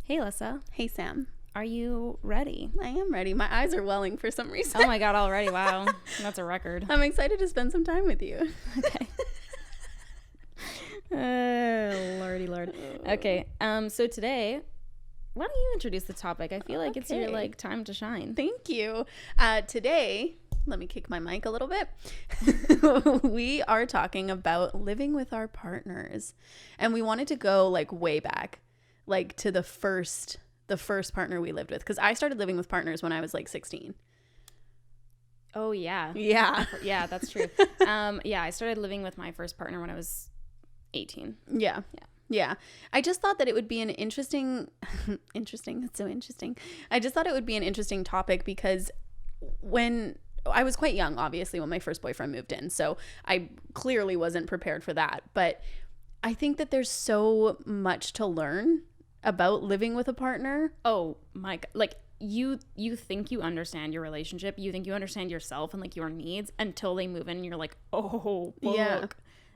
Hey, Alyssa. Hey, Sam. Are you ready? I am ready. My eyes are welling for some reason. Oh my God, already. Wow. That's a record. I'm excited to spend some time with you. Okay. Lordy Lord. Okay. So today, why don't you introduce the topic? I feel like it's your time to shine. Thank you. Today, let me kick my mic a little bit. We are talking about living with our partners. And we wanted to go way back, to the first partner we lived with, because I started living with partners when I was 16. Oh yeah. Yeah, that's true. I started living with my first partner when I was 18. Yeah. I just thought that it would be an interesting it's so interesting. I just thought it would be an interesting topic because when I was quite young, obviously, when my first boyfriend moved in, so I clearly wasn't prepared for that. But I think that there's so much to learn about living with a partner. Oh my God. You think you understand your relationship, you think you understand yourself and your needs until they move in and you're like, oh, look. Yeah.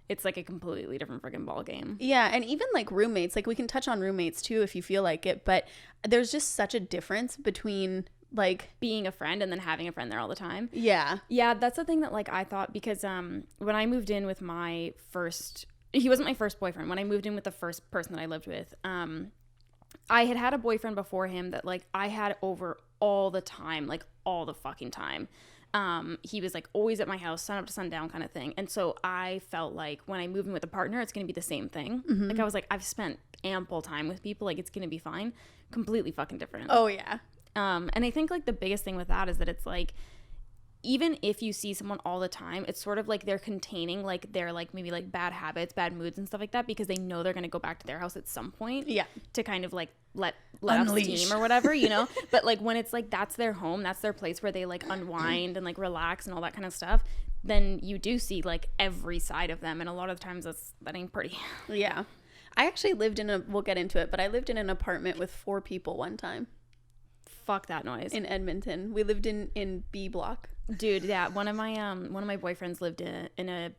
It's a completely different freaking ball game. Yeah, and even roommates, we can touch on roommates too if you feel like it, but there's just such a difference between being a friend and then having a friend there all the time. Yeah. Yeah, that's the thing that I thought, because when I moved in with my first, he wasn't my first boyfriend. When I moved in with the first person that I lived with, I had a boyfriend before him that I had over all the time, all the fucking time. He was always at my house, sun up to sundown kind of thing. And so I felt when I move in with a partner, it's going to be the same thing. Mm-hmm. I was I've spent ample time with people, it's going to be fine. Completely fucking different. Oh yeah. And I think the biggest thing with that is that it's even if you see someone all the time, it's sort of they're containing their maybe bad habits, bad moods and stuff like that, because they know they're going to go back to their house at some point. Yeah. To kind of let off steam or whatever, But when it's that's their home, that's their place where they unwind and relax and all that kind of stuff, then you do see every side of them, and a lot of the times that ain't pretty. Yeah. I actually lived we'll get into it, but I lived in an apartment with 4 people one time. Fuck that noise. In Edmonton. We lived in B block. Dude, yeah, one of my boyfriends lived in a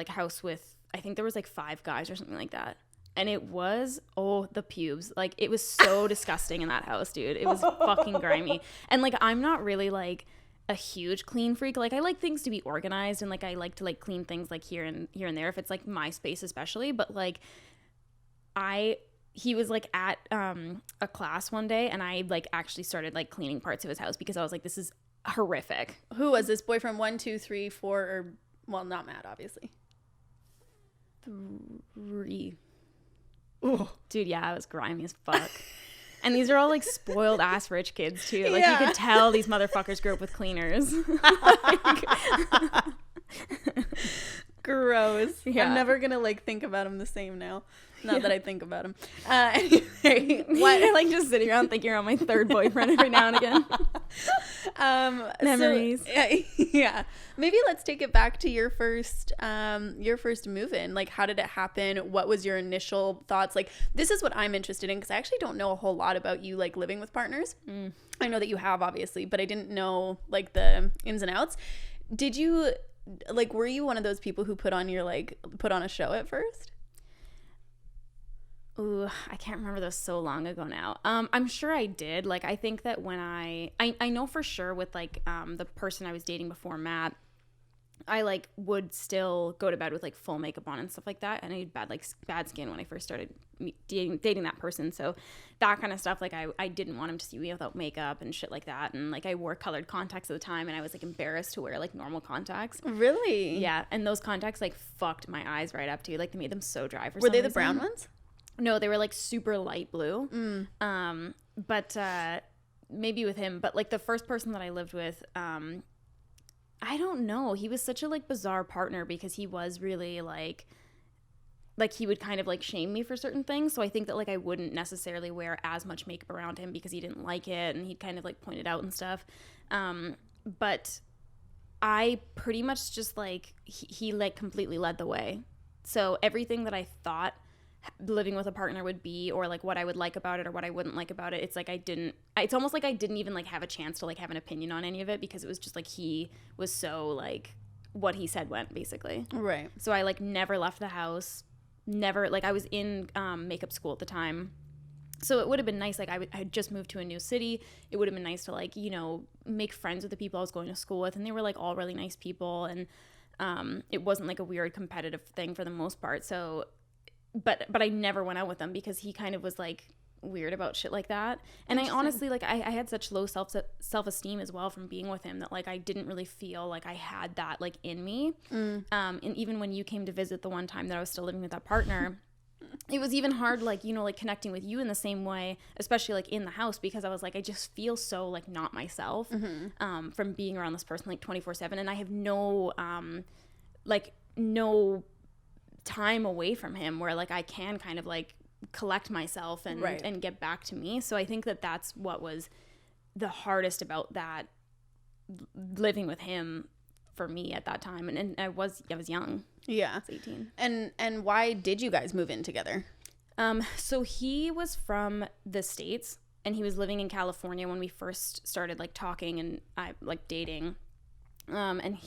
house with, I think there was 5 guys or something like that. And it was, the pubes. It was so disgusting in that house, dude. It was fucking grimy. And I'm not really a huge clean freak. I like things to be organized, and I like to clean things here and there if it's my space especially. But he was at a class one day, and I actually started cleaning parts of his house because I was this is horrific. Who was this? Boyfriend 1, 2, 3, 4, or not Matt, obviously. 3. Ooh. Dude, yeah, I was grimy as fuck. And these are all spoiled ass rich kids too. You could tell these motherfuckers grew up with cleaners. Gross. Yeah. I'm never gonna think about him the same now. Not that I think about him. Anyway, what? Just sitting around thinking about my third boyfriend every now and again. Memories. So, yeah. Maybe let's take it back to your first move-in. How did it happen? What was your initial thoughts? This is what I'm interested in, because I actually don't know a whole lot about you living with partners. I know that you have, obviously, but I didn't know the ins and outs. Did you were you one of those people who put on a show at first? Ooh, I can't remember those so long ago now. I'm sure I did. I think that when I know for sure with the person I was dating before Matt, I would still go to bed with full makeup on and stuff like that. And I had bad skin when I first started dating that person. So that kind of stuff, I didn't want him to see me without makeup and shit like that. And I wore colored contacts at the time, and I was embarrassed to wear normal contacts. Really? Yeah. And those contacts fucked my eyes right up too. They made them so dry for some reason. Were they the brown ones? No, they were super light blue. But maybe with him. But the first person that I lived with, I don't know. He was such a bizarre partner, because he was really he would kind of shame me for certain things. So I think that I wouldn't necessarily wear as much makeup around him because he didn't like it, and he'd kind of point it out and stuff. But I pretty much just he completely led the way. So everything that I thought living with a partner would be, or what I would like about it or what I wouldn't like about it, it's it's almost I didn't even have a chance to have an opinion on any of it, because it was just he was so what he said went, basically. Right. So I never left the house, never, I was in makeup school at the time, So it would have been nice, like I had just moved to a new city. It would have been nice to like, you know, make friends with the people I was going to school with, and they were like all really nice people, and it wasn't like a weird competitive thing for the most part. So, but I never went out with him because he kind of was like weird about shit like that. And I honestly, like I had such low self-esteem as well from being with him that like I didn't really feel like I had that like in me. And even when you came to visit the one time that I was still living with that partner, it was even hard, like, you know, like connecting with you in the same way, especially like in the house, because I was like, I just feel so like not myself from being around this person like 24/7, and I have no no time away from him where like I can kind of like collect myself and get back to me. So I think that that's what was the hardest about that, living with him for me at that time. And I was young. Yeah. I was 18. And why did you guys move in together? So he was from the States, and he was living in California when we first started like talking and dating. And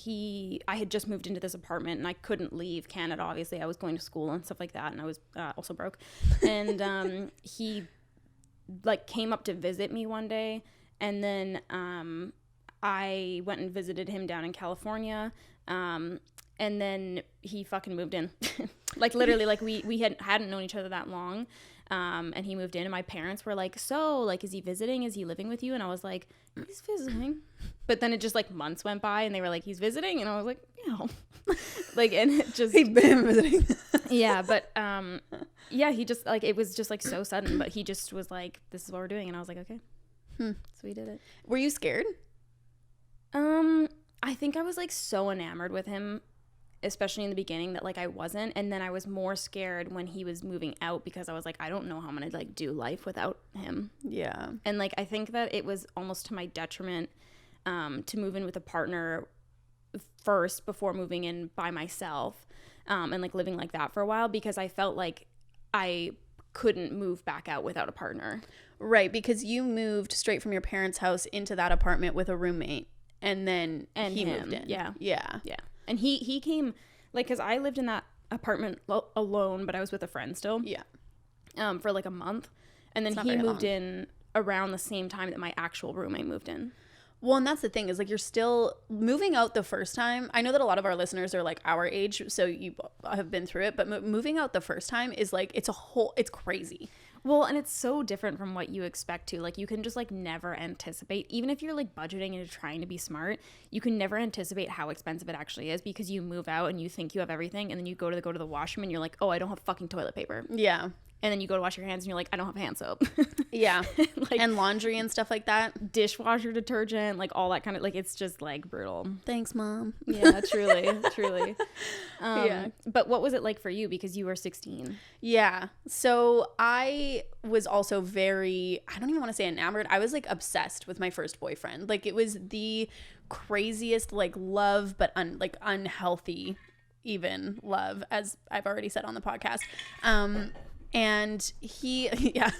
I had just moved into this apartment, and I couldn't leave Canada. Obviously, I was going to school and stuff like that, and I was also broke. And he like came up to visit me one day, and then I went and visited him down in California. And then he fucking moved in. Like literally, like we hadn't known each other that long. And he moved in, and my parents were like, so like, is he visiting? Is he living with you? And I was like, he's visiting. But then it just like months went by, and they were like, he's visiting. And I was like, no. Like, and it just, He'd been visiting. yeah. But, yeah, he just like, it was just like so sudden, but he just was like, this is what we're doing. And I was like, okay. So we did it. Were you scared? I think I was like so enamored with him, especially in the beginning, that like I wasn't. And then I was more scared when he was moving out, because I was like, I don't know how I'm gonna like do life without him. Yeah. And like I think that it was almost to my detriment to move in with a partner first before moving in by myself, and like living like that for a while, because I felt like I couldn't move back out without a partner. Right, because you moved straight from your parents' house into that apartment with a roommate, and then he moved in. Yeah. And he came, like, because I lived in that apartment alone, but I was with a friend still. Yeah. For like a month. And then he moved in around the same time that my actual roommate moved in. Well, and that's the thing, is like, you're still moving out the first time. I know that a lot of our listeners are like our age, so you have been through it, but moving out the first time is like, it's crazy. Well, and it's so different from what you expect to. Like, you can just like never anticipate, even if you're like budgeting and you're trying to be smart, you can never anticipate how expensive it actually is, because you move out and you think you have everything, and then you go to the washroom and you're like, oh, I don't have fucking toilet paper. Yeah. And then you go to wash your hands and you're like, I don't have hand soap. Yeah. Like, and laundry and stuff like that. Dishwasher detergent, like all that kind of, like, it's just like brutal. Thanks, Mom. Yeah, truly. Yeah. But what was it like for you? Because you were 16. Yeah. So I was also very, I don't even want to say enamored. I was like obsessed with my first boyfriend. Like, it was the craziest, like, love, but unhealthy even love, as I've already said on the podcast. And he, yeah,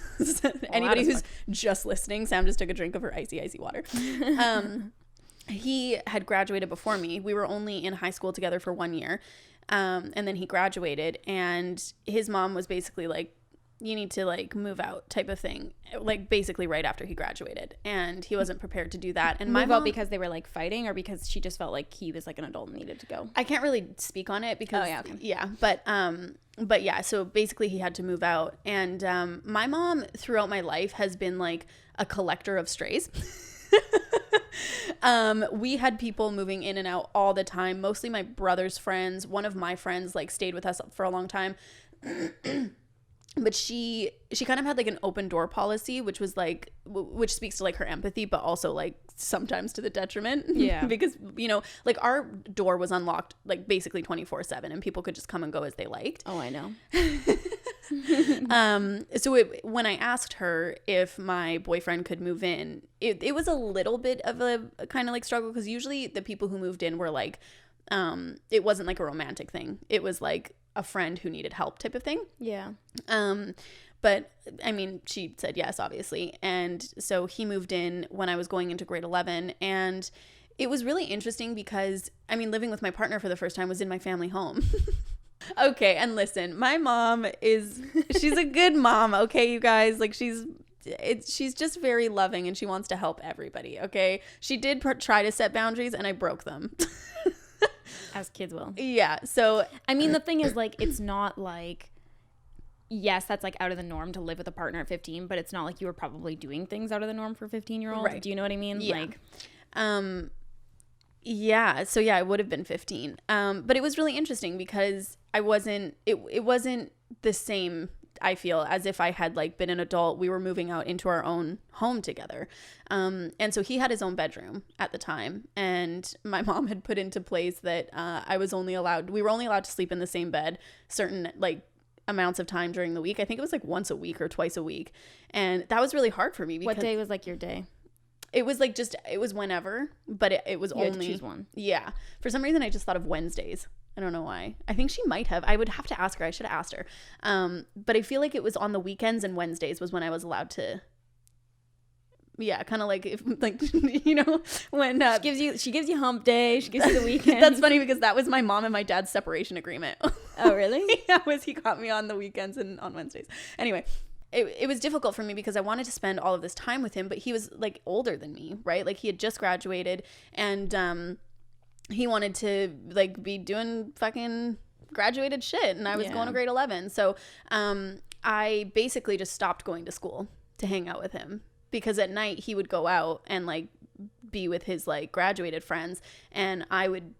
anybody who's just listening, Sam just took a drink of her icy water. He had graduated before me. We were only in high school together for 1 year. And then he graduated, and his mom was basically like, you need to like move out type of thing, like basically right after he graduated, and he wasn't prepared to do that. And move out because they were like fighting, or because she just felt like he was like an adult and needed to go? I can't really speak on it because but yeah, so basically he had to move out. And my mom throughout my life has been like a collector of strays. We had people moving in and out all the time, mostly my brother's friends. One of my friends like stayed with us for a long time. But she kind of had like an open door policy, which was like, which speaks to like her empathy, but also like sometimes to the detriment. Yeah. Because, you know, like our door was unlocked like basically 24/7, and people could just come and go as they liked. Oh, I know. So when I asked her if my boyfriend could move in, it was a little bit of a kind of like struggle, because usually the people who moved in were like, it wasn't like a romantic thing. It was like a friend who needed help type of thing. Yeah. But I mean, she said yes, obviously. And so he moved in when I was going into grade 11, and it was really interesting because, I mean, living with my partner for the first time was in my family home. Okay, and listen, my mom she's a good mom, okay, you guys? Like, she's just very loving and she wants to help everybody, okay? She did try to set boundaries and I broke them. As kids will. Yeah, so... I mean, the thing is, like, it's not like... Yes, that's like out of the norm to live with a partner at 15, but it's not like you were probably doing things out of the norm for 15-year-olds. Right. Do you know what I mean? Yeah. Like, yeah. So yeah, I would have been 15. But it was really interesting because it wasn't the same, I feel, as if I had like been an adult. We were moving out into our own home together. And so he had his own bedroom at the time. And my mom had put into place that we were only allowed to sleep in the same bed certain like amounts of time during the week. I think it was like once a week or twice a week. And that was really hard for me because what day was like your day? It was like it was whenever, but it was You had only to choose one. Yeah. For some reason I just thought of Wednesdays. I don't know why. I think she might have. I would have to ask her. I should have asked her. But I feel like it was on the weekends and Wednesdays was when I was allowed to. Yeah, kind of like if like you know when she gives you hump day, she gives you the weekend. That's funny because that was my mom and my dad's separation agreement. Oh, really? Yeah, he caught me on the weekends and on Wednesdays. Anyway, it was difficult for me because I wanted to spend all of this time with him, but he was like older than me, right? Like he had just graduated and he wanted to like be doing fucking graduated shit and I was going to grade 11. So I basically just stopped going to school to hang out with him. Because at night he would go out and like be with his like graduated friends and I would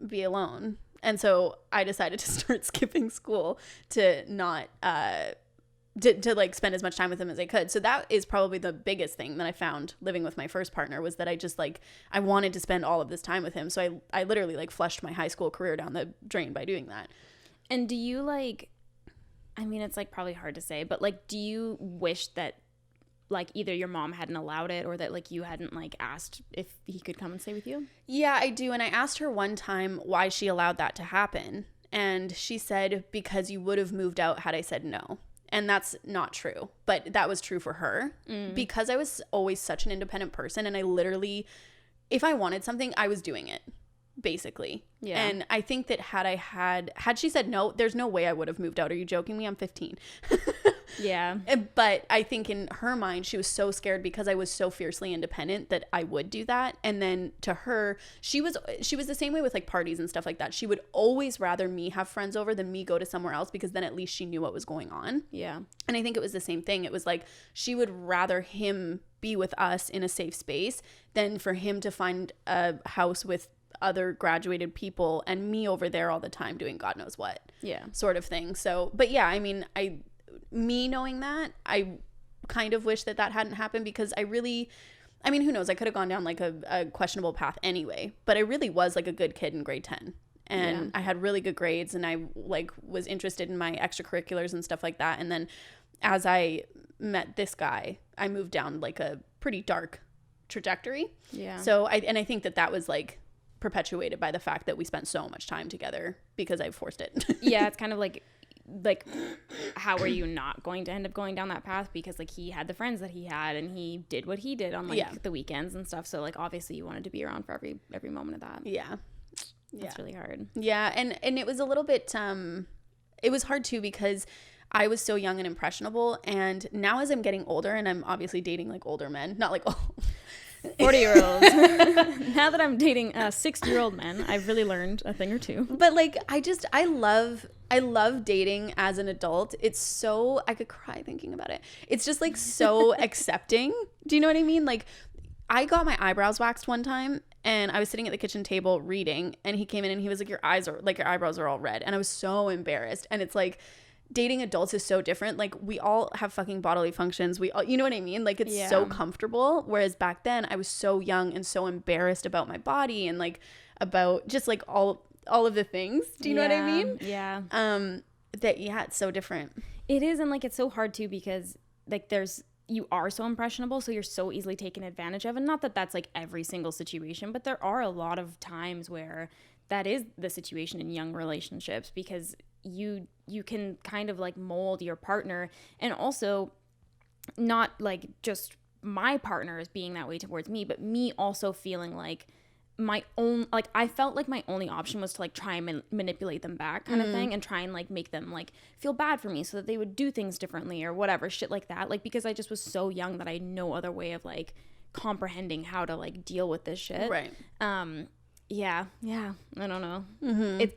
be alone. And so I decided to start skipping school to not to like spend as much time with him as I could. So that is probably the biggest thing that I found living with my first partner was that I just like I wanted to spend all of this time with him. So I literally like flushed my high school career down the drain by doing that. And do you like, I mean, it's like probably hard to say, but like do you wish that like either your mom hadn't allowed it or that like you hadn't like asked if he could come and stay with you? Yeah, I do. And I asked her one time why she allowed that to happen. And she said, because you would have moved out had I said no. And that's not true. But that was true for her because I was always such an independent person. And I literally, if I wanted something, I was doing it. Basically. Yeah. And I think that had she said no, there's no way I would have moved out. Are you joking me? I'm 15. Yeah. But I think in her mind, she was so scared because I was so fiercely independent that I would do that. And then to her, she was the same way with like parties and stuff like that. She would always rather me have friends over than me go to somewhere else because then at least she knew what was going on. Yeah. And I think it was the same thing. It was like she would rather him be with us in a safe space than for him to find a house with other graduated people and me over there all the time doing God knows what. Yeah. Sort of thing. So, but yeah, I mean, me knowing that, I kind of wish that hadn't happened because I mean, who knows? I could have gone down like a questionable path anyway, but I really was like a good kid in grade 10 and I had really good grades and I like was interested in my extracurriculars and stuff like that. And then as I met this guy, I moved down like a pretty dark trajectory. Yeah. So I think that was like perpetuated by the fact that we spent so much time together because I forced it. Yeah, it's kind of like how are you not going to end up going down that path because like he had the friends that he had and he did what he did on like the weekends and stuff, so like obviously you wanted to be around for every moment of that. That's really hard. And it was a little bit it was hard too because I was so young and impressionable, and now as I'm getting older and I'm obviously dating like older men, not like 40-year-olds. Now that I'm dating 60-year-old men, I've really learned a thing or two. But like I love dating as an adult. It's so, I could cry thinking about it. It's just like so accepting. Do you know what I mean? Like I got my eyebrows waxed one time and I was sitting at the kitchen table reading and he came in and he was like, your eyebrows are all red. And I was so embarrassed. And it's like, dating adults is so different. Like we all have fucking bodily functions. We all, you know what I mean? Like it's so comfortable. Whereas back then I was so young and so embarrassed about my body and like about just like all of the things. Do you know what I mean? Yeah. It's so different. It is. And like it's so hard too because like you are so impressionable, so you're so easily taken advantage of. And not that that's like every single situation, but there are a lot of times where that is the situation in young relationships because you can kind of like mold your partner, and also not like just my partner is being that way towards me, but me also feeling like my own, like, I felt like my only option was to like try and manipulate them back kind of thing, and try and like make them like feel bad for me so that they would do things differently or whatever shit like that, like, because I just was so young that I had no other way of like comprehending how to like deal with this shit. Right. Yeah, I don't know.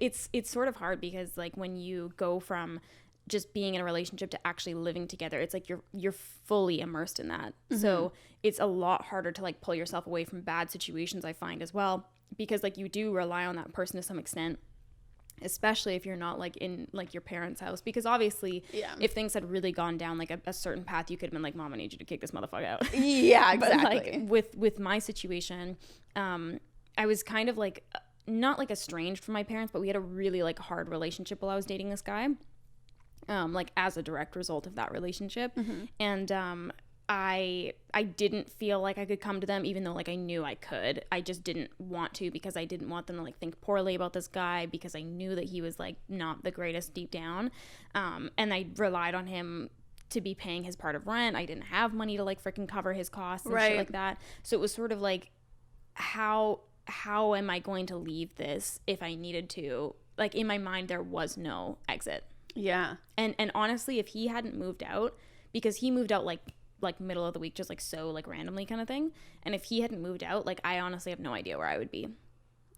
It's sort of hard because like when you go from just being in a relationship to actually living together, it's like you're fully immersed in that. So it's a lot harder to like pull yourself away from bad situations, I find, as well, because like you do rely on that person to some extent, especially if you're not like in like your parents' house, because obviously if things had really gone down like a certain path, you could have been like, Mom, I need you to kick this motherfucker out. Yeah, exactly. But like with my situation, I was kind of like not like estranged from my parents, but we had a really like hard relationship while I was dating this guy, like as a direct result of that relationship. And I didn't feel like I could come to them, even though like I knew I could. I just didn't want to, because I didn't want them to like think poorly about this guy, because I knew that he was like not the greatest deep down. And I relied on him to be paying his part of rent. I didn't have money to like freaking cover his costs and shit like that. So it was sort of like, how am I going to leave this if I needed to? Like in my mind, there was no exit. Yeah. And honestly, if he hadn't moved out, because he moved out like middle of the week, just like so like randomly kind of thing. And if he hadn't moved out, like I honestly have no idea where I would be.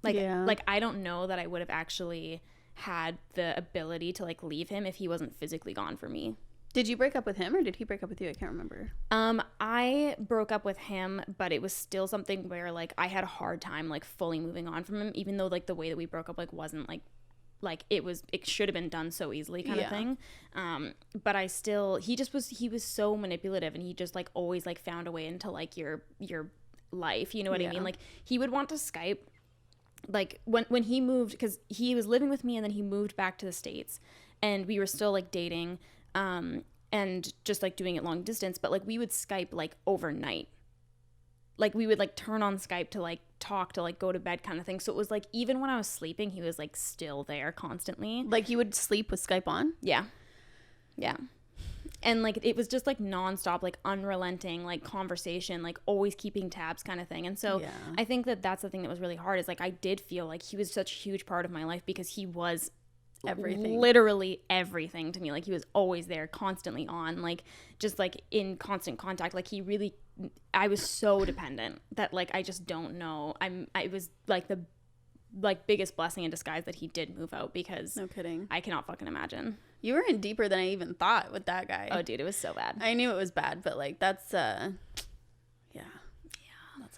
Like, like I don't know that I would have actually had the ability to like leave him if he wasn't physically gone for me. Did you break up with him or did he break up with you? I can't remember. I broke up with him, but it was still something where like I had a hard time like fully moving on from him, even though like the way that we broke up like wasn't like it should have been done so easily kind of thing. But he was so manipulative, and he just like always like found a way into like your life, you know what I mean? Like he would want to Skype, like when he moved, because he was living with me and then he moved back to the States, and we were still like dating, and just like doing it long distance, but like we would Skype like overnight. Like we would like turn on Skype to like talk, to like go to bed kind of thing. So it was like even when I was sleeping, he was like still there constantly. Like you would sleep with Skype on? Yeah. And like it was just like nonstop, like unrelenting like conversation, like always keeping tabs kind of thing. And so I think that that's the thing that was really hard, is like I did feel like he was such a huge part of my life, because he was everything, literally everything to me. Like he was always there, constantly on, like just like in constant contact. Like I was so dependent that like I just don't know. I was like the like biggest blessing in disguise that he did move out, because no kidding, I cannot fucking imagine. You were in deeper than I even thought with that guy. Oh dude, it was so bad. I knew it was bad, but like that's that's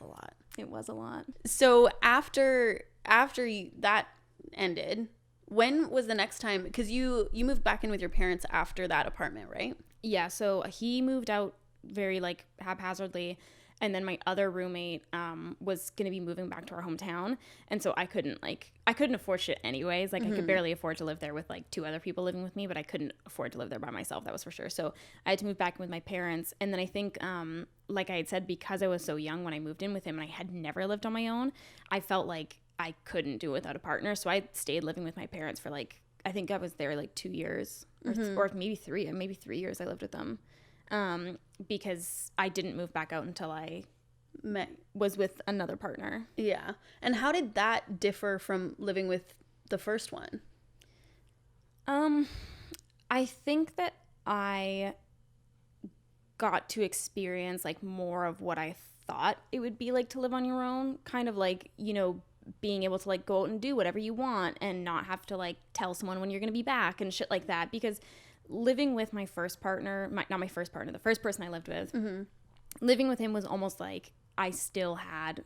a lot. It was a lot. So after that ended, when was the next time? Because you moved back in with your parents after that apartment, right? Yeah, so he moved out very like haphazardly, and then my other roommate was gonna be moving back to our hometown, and so I couldn't afford shit anyways. Like I could barely afford to live there with like two other people living with me, but I couldn't afford to live there by myself, that was for sure. So I had to move back with my parents. And then I think like I had said, because I was so young when I moved in with him and I had never lived on my own, I felt like I couldn't do it without a partner. So I stayed living with my parents for like, I think I was there like 2 years or maybe 3 years I lived with them. Because I didn't move back out until I was with another partner. Yeah. And how did that differ from living with the first one? I think that I got to experience like more of what I thought it would be like to live on your own, kind of like, you know, being able to like go out and do whatever you want and not have to like tell someone when you're going to be back and shit like that. Because living with my first partner, the first person I lived with, living with him was almost like I still had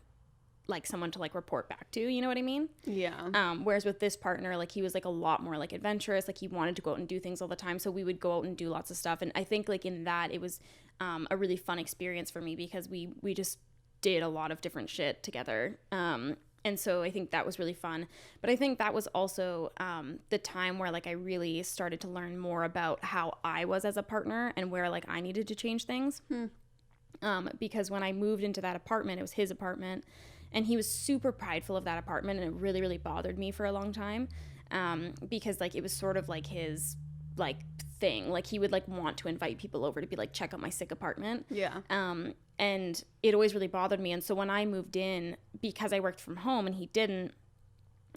like someone to like report back to, you know what I mean? Yeah. Whereas with this partner, like he was like a lot more like adventurous, like he wanted to go out and do things all the time. So we would go out and do lots of stuff. And I think like in that, it was a really fun experience for me, because we just did a lot of different shit together. And so I think that was really fun. But I think that was also the time where like I really started to learn more about how I was as a partner and where like I needed to change things. Because when I moved into that apartment, it was his apartment, and he was super prideful of that apartment, and it really, really bothered me for a long time, because like it was sort of like his like thing. Like he would like want to invite people over to be like, check out my sick apartment. Yeah. And it always really bothered me. And so when I moved in, because I worked from home and he didn't,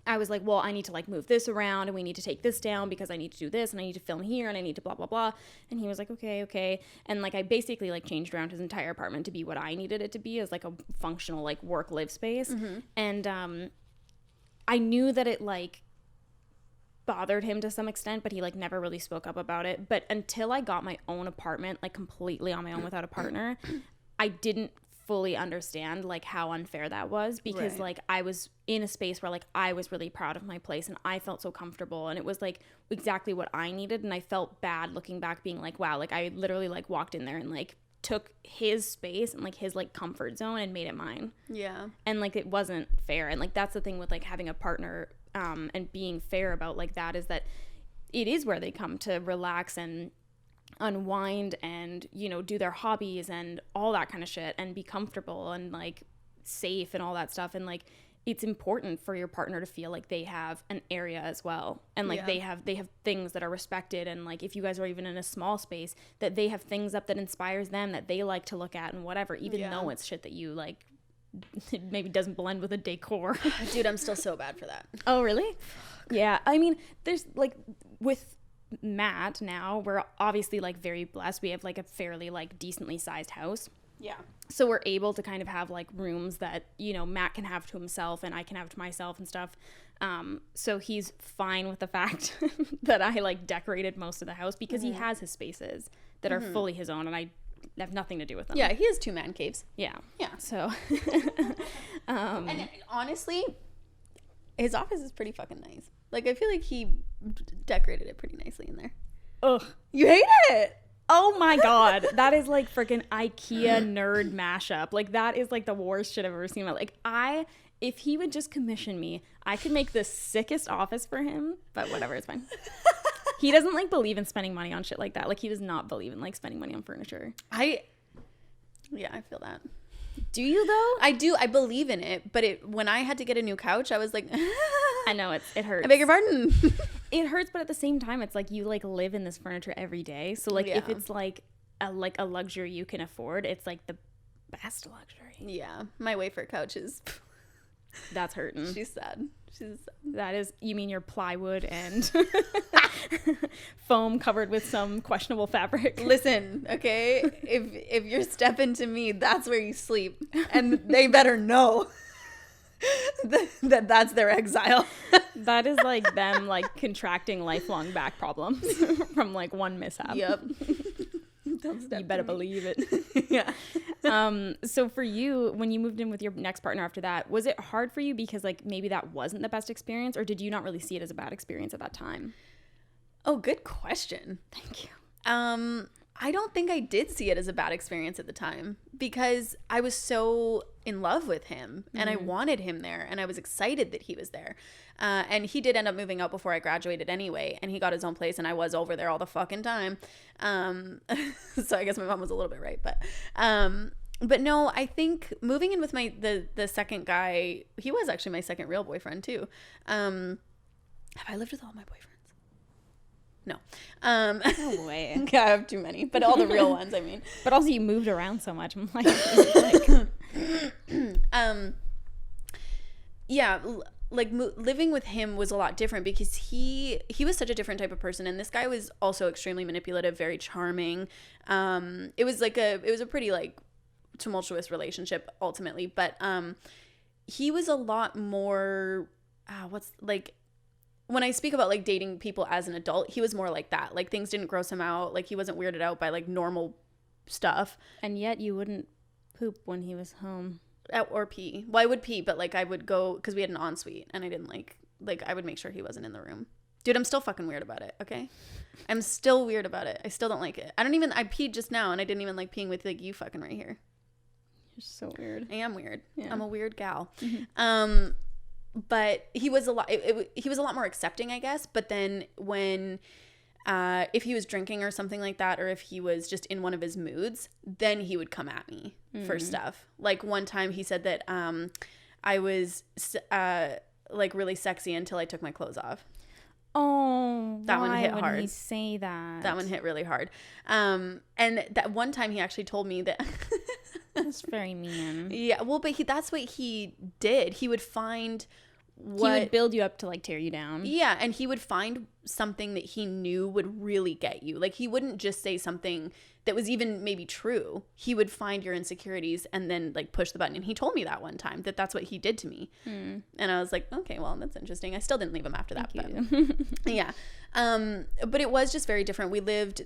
I was like, well, I need to like move this around and we need to take this down because I need to do this and I need to film here and I need to blah, blah, blah. And he was like, okay. And like, I basically like changed around his entire apartment to be what I needed it to be, as like a functional like work live space. And I knew that it like bothered him to some extent, but he like never really spoke up about it. But until I got my own apartment, like completely on my own without a partner, I didn't fully understand like how unfair that was, because like I was in a space where like I was really proud of my place and I felt so comfortable and it was like exactly what I needed, and I felt bad looking back being like, wow, like I literally like walked in there and like took his space and like his like comfort zone and made it mine. And like it wasn't fair. And like that's the thing with like having a partner and being fair about like that, is that it is where they come to relax and unwind and, you know, do their hobbies and all that kind of shit and be comfortable and like safe and all that stuff. And like it's important for your partner to feel like they have an area as well, and like they have things that are respected, and like if you guys are even in a small space, that they have things up that inspires them that they like to look at and whatever, even though it's shit that you like it maybe doesn't blend with the decor. Dude, I'm still so bad for that. Oh really? Yeah, I mean, there's like with Matt now, we're obviously like very blessed. We have like a fairly like decently sized house. So we're able to kind of have like rooms that, you know, Matt can have to himself and I can have to myself and stuff. So he's fine with the fact that I like decorated most of the house, because he has his spaces that are fully his own and I have nothing to do with them. Yeah, he has 2 man caves. Yeah. So and honestly, his office is pretty fucking nice. Like, I feel like he decorated it pretty nicely in there. Ugh. You hate it? Oh my God. That is like freaking IKEA nerd mashup. Like, that is like the worst shit I've ever seen. Like, if he would just commission me, I could make the sickest office for him, but whatever, it's fine. He doesn't like believe in spending money on shit like that. Like, he does not believe in like spending money on furniture. I feel that. Do you though? I do. I believe in it, but when I had to get a new couch, I was like, I know it hurts. I beg your pardon. It hurts, but at the same time, it's like you like live in this furniture every day. So like if it's like a luxury you can afford, it's like the best luxury. Yeah, my wafer couch is. That's hurting. She's sad. That is, you mean your plywood and foam covered with some questionable fabric? Listen, okay, if you're stepping to me, that's where you sleep, and they better know that's their exile. That is like them like contracting lifelong back problems from like one mishap. Yep. You better believe it. Yeah. So for you, when you moved in with your next partner after that, was it hard for you because like maybe that wasn't the best experience, or did you not really see it as a bad experience at that time? Oh, good question. Thank you. I don't think I did see it as a bad experience at the time, because I was so in love with him and I wanted him there and I was excited that he was there. And he did end up moving out before I graduated anyway, and he got his own place and I was over there all the fucking time. So I guess my mom was a little bit right, but no, I think moving in with the second guy, he was actually my second real boyfriend too. Have I lived with all my boyfriends? No. No way. I have too many, but all the real ones, I mean. But also you moved around so much. I'm like, yeah, like living with him was a lot different because he was such a different type of person, and this guy was also extremely manipulative, very charming. It was a pretty like tumultuous relationship ultimately, but he was a lot more when I speak about like dating people as an adult, he was more like that. Like things didn't gross him out. Like he wasn't weirded out by like normal stuff. And yet you wouldn't poop when he was home. Or pee. Well, I would pee, but like I would go, because we had an ensuite and I didn't like I would make sure he wasn't in the room. Dude, I'm still fucking weird about it, okay? I'm still weird about it. I still don't like it. I peed just now and I didn't even like peeing with like you fucking right here. You're so weird. I am weird. Yeah. I'm a weird gal. Mm-hmm. But he was a lot more accepting, I guess. But then when if he was drinking or something like that, or if he was just in one of his moods, then he would come at me for stuff. Like one time he said that I was like really sexy until I took my clothes off. Oh, that one hit hard. Why would he say that? That one hit really hard. And that one time he actually told me that That's very mean. Yeah, well, but that's what he did. He would find what... He would build you up to like tear you down. Yeah, and he would find something that he knew would really get you. Like, he wouldn't just say something that was even maybe true. He would find your insecurities and then like push the button. And he told me that one time that that's what he did to me. And I was like, okay, well, that's interesting. I still didn't leave him after that. But yeah. But it was just very different.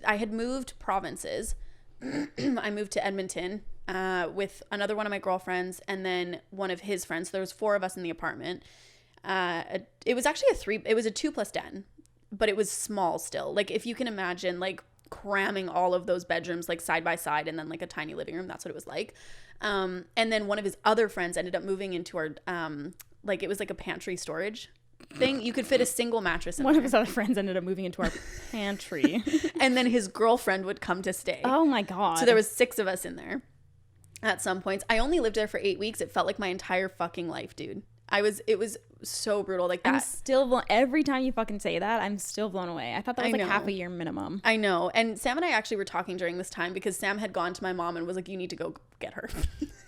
I had moved provinces. I moved to Edmonton with another one of my girlfriends and then one of his friends. So there was 4 of us in the apartment. It was actually it was a 2+ den, but it was small still. Like, if you can imagine, like, cramming all of those bedrooms like side by side and then like a tiny living room, that's what it was like. And then one of his other friends ended up moving into our like, it was like a pantry storage thing. You could fit a single mattress in One there. of his other friends ended up moving into our pantry. And then his girlfriend would come to stay. Oh my God. So there was 6 of us in there at some points. I only lived there for 8 weeks. It felt like my entire fucking life, dude. It was so brutal like that. I'm still every time you fucking say that, I'm still blown away. I thought that was like half a year minimum. I know. And Sam and I actually were talking during this time because Sam had gone to my mom and was like, you need to go get her.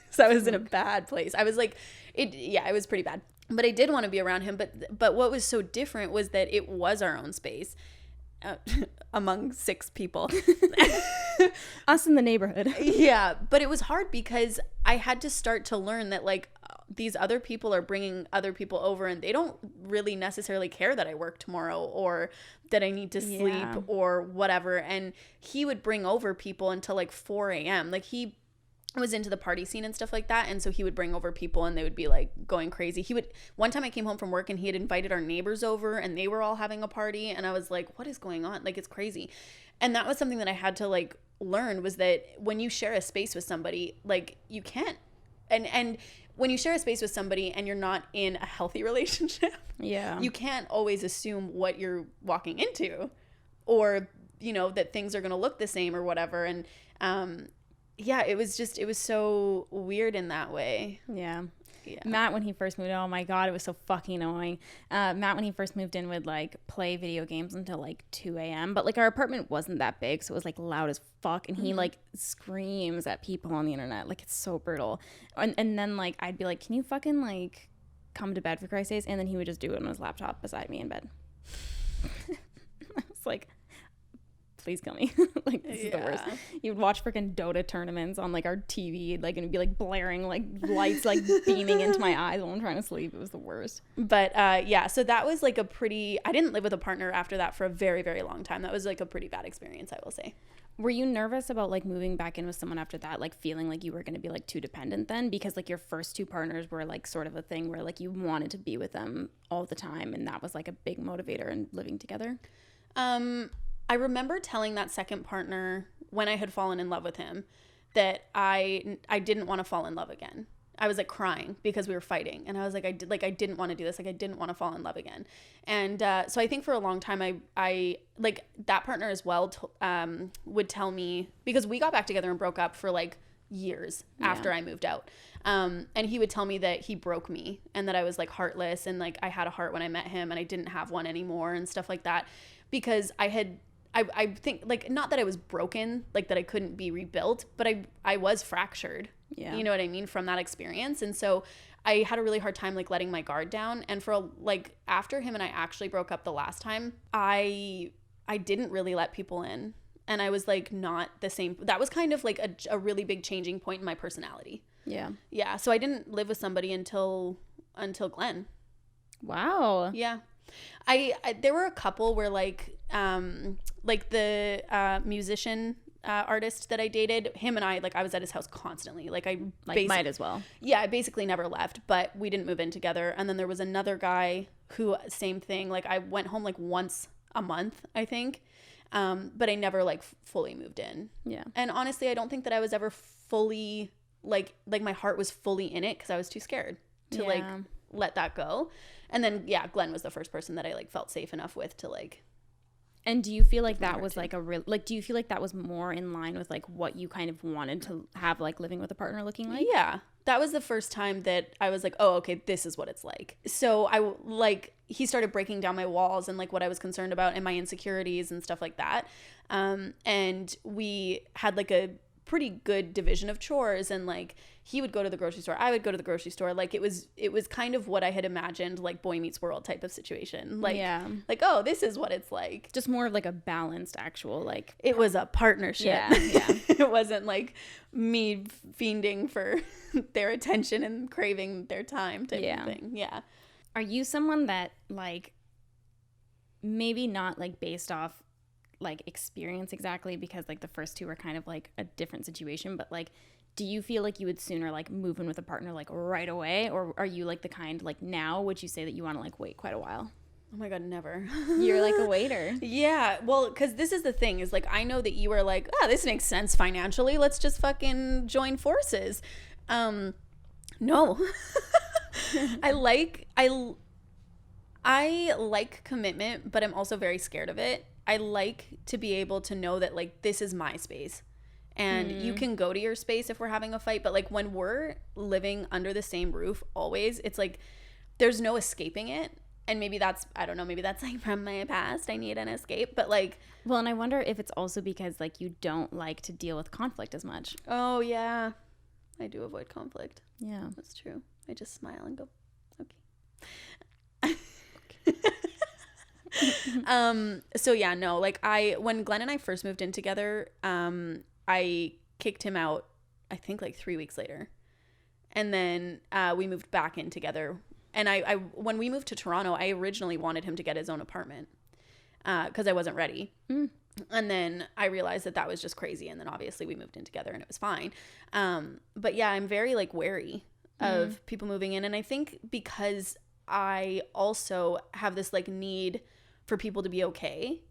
So I was in a bad place. I was like, it was pretty bad. But I did want to be around him. But what was so different was that it was our own space among 6 people. Us in the neighborhood. Yeah. But it was hard because I had to start to learn that like these other people are bringing other people over and they don't really necessarily care that I work tomorrow or that I need to sleep or whatever. And he would bring over people until like 4 a.m. Like, he was into the party scene and stuff like that, and so he would bring over people and they would be like going crazy. One time I came home from work and he had invited our neighbors over and they were all having a party, and I was like, what is going on? Like, it's crazy. And that was something that I had to like learn, was that when you share a space with somebody, like, you can't and when you share a space with somebody and you're not in a healthy relationship, you can't always assume what you're walking into, or, you know, that things are going to look the same or whatever. And yeah, it was so weird in that way. Yeah. Matt, when he first moved, oh my God, it was so fucking annoying. Matt, when he first moved in, would like play video games until like 2 a.m. But like, our apartment wasn't that big, so it was like loud as fuck. And he like screams at people on the internet. Like, it's so brutal. And then like, I'd be like, can you fucking like come to bed for Christ's sake? And then he would just do it on his laptop beside me in bed. I was like, please kill me. Like, this is the worst. You would watch freaking Dota tournaments on like our TV, like, and it'd be like blaring, like lights like beaming into my eyes while I'm trying to sleep. It was the worst. But yeah, so that was like I didn't live with a partner after that for a very, very long time. That was like a pretty bad experience, I will say. Were you nervous about like moving back in with someone after that, like feeling like you were going to be like too dependent then? Because like your first 2 partners were like sort of a thing where like you wanted to be with them all the time, and that was like a big motivator in living together. I remember telling that second partner when I had fallen in love with him that I didn't want to fall in love again. I was like crying because we were fighting, and I was like, I didn't want to do this. Like, I didn't want to fall in love again. And so I think for a long time, I like that partner as well would tell me, because we got back together and broke up for like years after I moved out. And he would tell me that he broke me and that I was like heartless, and like I had a heart when I met him and I didn't have one anymore and stuff like that, because I think, like, not that I was broken, like that I couldn't be rebuilt, but I was fractured. Yeah. You know what I mean? From that experience. And so I had a really hard time like letting my guard down. And for like after him and I actually broke up the last time, I didn't really let people in. And I was like not the same. That was kind of like a really big changing point in my personality. Yeah. Yeah. So I didn't live with somebody until Glenn. Wow. Yeah. I there were a couple where like the musician artist that I dated, him and I was at his house constantly. Like, I might as well. Yeah, I basically never left, but we didn't move in together. And then there was another guy who, same thing. Like, I went home like once a month, I think. But I never like fully moved in. Yeah. And honestly, I don't think that I was ever fully like my heart was fully in it, because I was too scared to like let that go. And then Glenn was the first person that I like felt safe enough with to like. And do you feel like that was like do you feel like that was more in line with like what you kind of wanted to have like living with a partner looking like? Yeah. That was the first time that I was like, oh, okay, this is what it's like. So he started breaking down my walls and like what I was concerned about and my insecurities and stuff like that. And we had like a pretty good division of chores, and like he would go to the grocery store, I would go to the grocery store. Like it was kind of what I had imagined, like Boy Meets World type of situation. Like, like, oh, this is what it's like. Just more of like a balanced actual, like, it was a partnership. Yeah. It wasn't like me fiending for their attention and craving their time type of thing. Yeah. Are you someone that, like, maybe not like based off like experience exactly, because like the first two were kind of like a different situation, but like, do you feel like you would sooner like move in with a partner like right away, or are you like the kind like now would you say that you want to like wait quite a while? Oh my God, never. You're like a waiter. Yeah, well, because this is the thing is like I know that you were like, oh, this makes sense financially, let's just fucking join forces. No. I like commitment, but I'm also very scared of it. I like to be able to know that like this is my space, and you can go to your space if we're having a fight, but like when we're living under the same roof always, it's like there's no escaping it. And maybe that's, I don't know, maybe that's like from my past, I need an escape, but like, well, and I wonder if it's also because like you don't like to deal with conflict as much. Oh yeah, I do avoid conflict. Yeah, that's true. I just smile and go, okay. So yeah, no, like when Glenn and I first moved in together, I kicked him out, I think like 3 weeks later. And then, we moved back in together. And I when we moved to Toronto, I originally wanted him to get his own apartment, 'cause I wasn't ready. And then I realized that was just crazy. And then obviously we moved in together and it was fine. But yeah, I'm very like wary of people moving in. And I think because I also have this like need for people to be okay.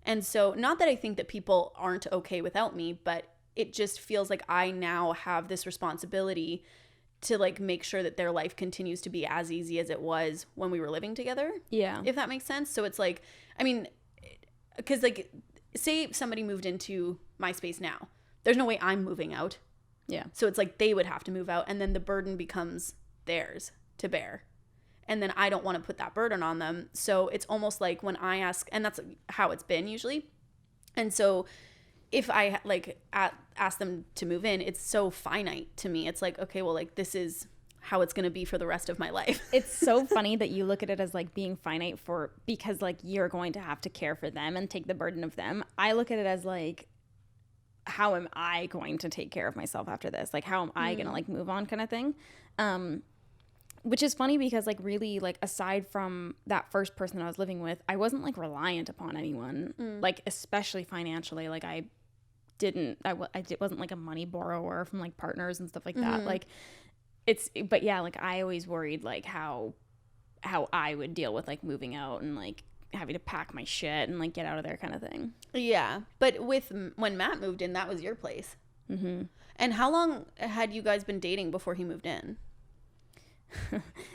And so not that I think that people aren't okay without me, but it just feels like I now have this responsibility to like make sure that their life continues to be as easy as it was when we were living together. Yeah. If that makes sense. So it's like, I mean, because like say somebody moved into my space now, there's no way I'm moving out. Yeah. So it's like they would have to move out, and then the burden becomes theirs to bear. And then I don't want to put that burden on them. So it's almost like when I ask, and that's how it's been usually. And so if I like ask them to move in, it's so finite to me. It's like, okay, well, like this is how it's going to be for the rest of my life. It's so funny that you look at it as like being finite because like you're going to have to care for them and take the burden of them. I look at it as like, how am I going to take care of myself after this? Like, how am I going to like move on kind of thing? Which is funny because like really like aside from that first person that I was living with, I wasn't like reliant upon anyone, like especially financially. Like I wasn't like a money borrower from like partners and stuff like that. Like but yeah, like I always worried like how I would deal with like moving out and like having to pack my shit and like get out of there kind of thing. Yeah. But when Matt moved in, that was your place. And how long had you guys been dating before he moved in?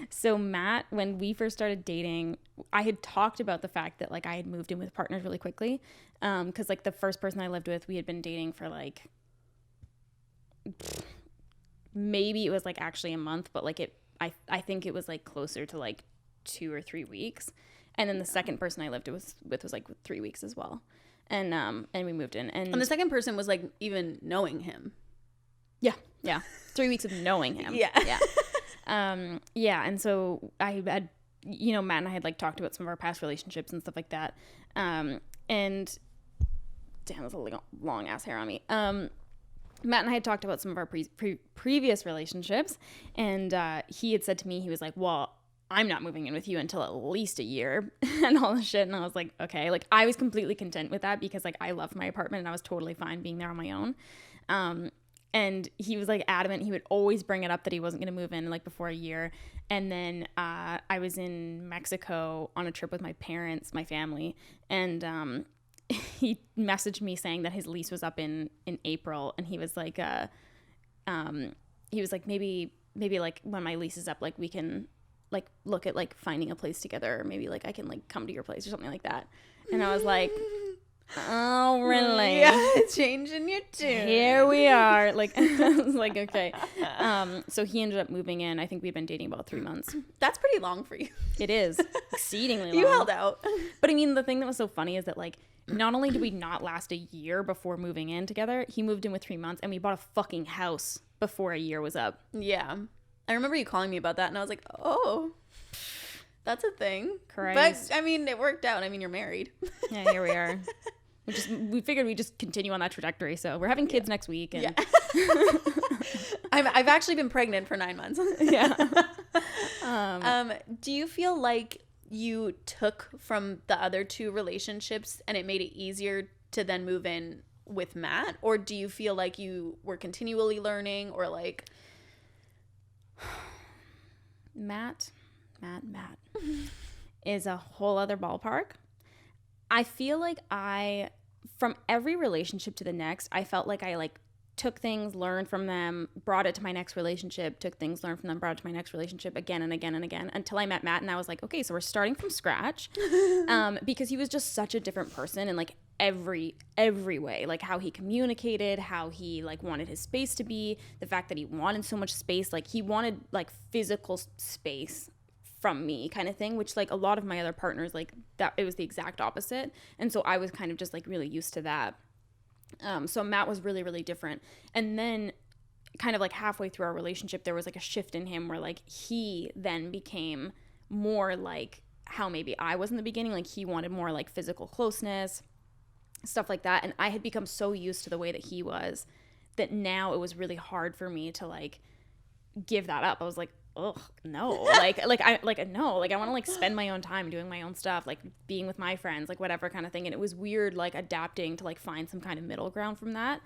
So Matt, when we first started dating, I had talked about the fact that like I had moved in with partners really quickly, because like the first person I lived with, we had been dating for like maybe it was like actually a month, but like I think it was like closer to like 2 or 3 weeks, and then the second person I lived with was like 3 weeks as well, and we moved in, and the second person was like even knowing him. Yeah 3 weeks of knowing him. Yeah. And so I had, Matt and I had like talked about some of our past relationships and stuff like that. And damn, that's a long ass hair on me. Matt and I had talked about some of our previous relationships, and he had said to me, he was like, well, I'm not moving in with you until at least a year and all this shit. And I was like, okay, like I was completely content with that because like I loved my apartment and I was totally fine being there on my own. And he was like adamant. He would always bring it up that he wasn't going to move in like before a year. And then I was in Mexico on a trip with my parents, my family, and he messaged me saying that his lease was up in April, and he was like maybe like when my lease is up, like we can like look at like finding a place together, or maybe like I can like come to your place or something like that. And I was like, oh really? Yeah, changing your tune. Here we are. Like I was like, okay. So he ended up moving in. I think we'd been dating about 3 months. That's pretty long for you. It is exceedingly long. You held out. But I mean, the thing that was so funny is that like not only did we not last a year before moving in together, he moved in with 3 months, and we bought a fucking house before a year was up. Yeah. I remember you calling me about that, and I was like, oh, that's a thing. Christ. But, I mean, it worked out. I mean, you're married. Yeah, here we are. We figured we'd just continue on that trajectory. So we're having kids next week. And Yeah. I've actually been pregnant for 9 months. Yeah. Do you feel like you took from the other two relationships and it made it easier to then move in with Matt? Or do you feel like you were continually learning, or like... Matt is a whole other ballpark. I feel like from every relationship to the next, I felt like I like took things, learned from them, brought it to my next relationship, took things, learned from them, brought it to my next relationship again and again and again, until I met Matt, and I was like, okay, so we're starting from scratch, because he was just such a different person in like every way, like how he communicated, how he like wanted his space to be, the fact that he wanted so much space, like he wanted like physical space from me kind of thing, which like a lot of my other partners, like that, it was the exact opposite. And so I was kind of just like really used to that. So Matt was really, really different. And then kind of like halfway through our relationship, there was like a shift in him where like he then became more like how maybe I was in the beginning. Like he wanted more like physical closeness, stuff like that. And I had become so used to the way that he was that now it was really hard for me to like give that up. I was like, ugh, no, I want to like spend my own time doing my own stuff, like being with my friends, like whatever kind of thing. And it was weird, like adapting to like find some kind of middle ground from that.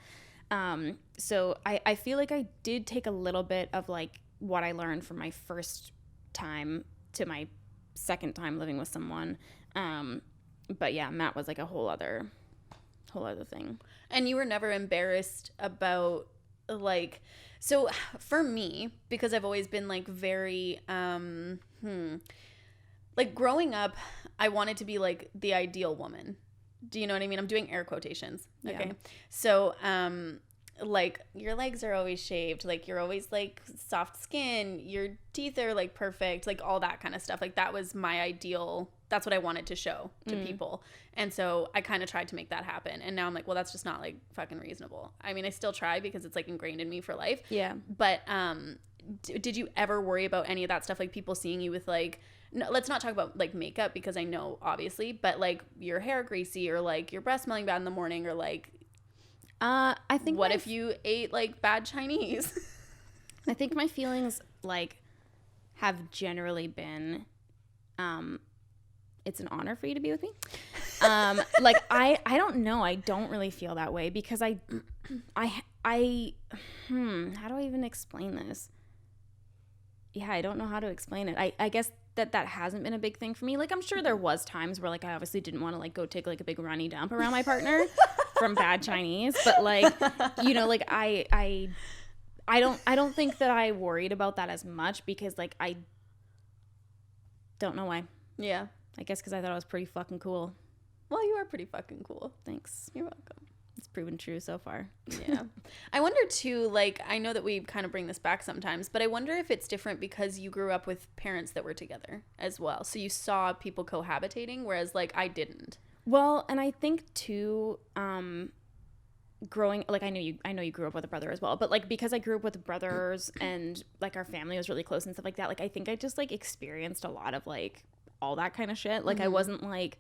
So I feel like I did take a little bit of like what I learned from my first time to my second time living with someone. But yeah, Matt was like a whole other thing. And you were never embarrassed about like... So for me, because I've always been like very, like growing up, I wanted to be like the ideal woman. Do you know what I mean? I'm doing air quotations. Okay. Yeah. So, like your legs are always shaved, like you're always like soft skin, your teeth are like perfect, like all that kind of stuff. Like that was my ideal. That's what I wanted to show to people. And so I kind of tried to make that happen. And now I'm like, well, that's just not like fucking reasonable. I mean, I still try because it's like ingrained in me for life. Yeah. But did you ever worry about any of that stuff? Like people seeing you with like, no, let's not talk about like makeup because I know obviously, but like your hair greasy or like your breath smelling bad in the morning or like, I think what if you ate like bad Chinese? I think my feelings like have generally been, it's an honor for you to be with me. Like I don't know. I don't really feel that way because how do I even explain this? Yeah, I don't know how to explain it. I guess that hasn't been a big thing for me. Like I'm sure there was times where like I obviously didn't want to like go take like a big runny dump around my partner from bad Chinese, but like, you know, like I don't think that I worried about that as much because like I don't know why. Yeah. I guess because I thought I was pretty fucking cool. Well, you are pretty fucking cool. Thanks. You're welcome. It's proven true so far. Yeah. I wonder too, like, I know that we kind of bring this back sometimes, but I wonder if it's different because you grew up with parents that were together as well. So you saw people cohabitating, whereas like I didn't. Well, and I think too, growing, like I know you grew up with a brother as well, but like because I grew up with brothers and like our family was really close and stuff like that, like I think I just like experienced a lot of like all that kind of shit. Like I wasn't like,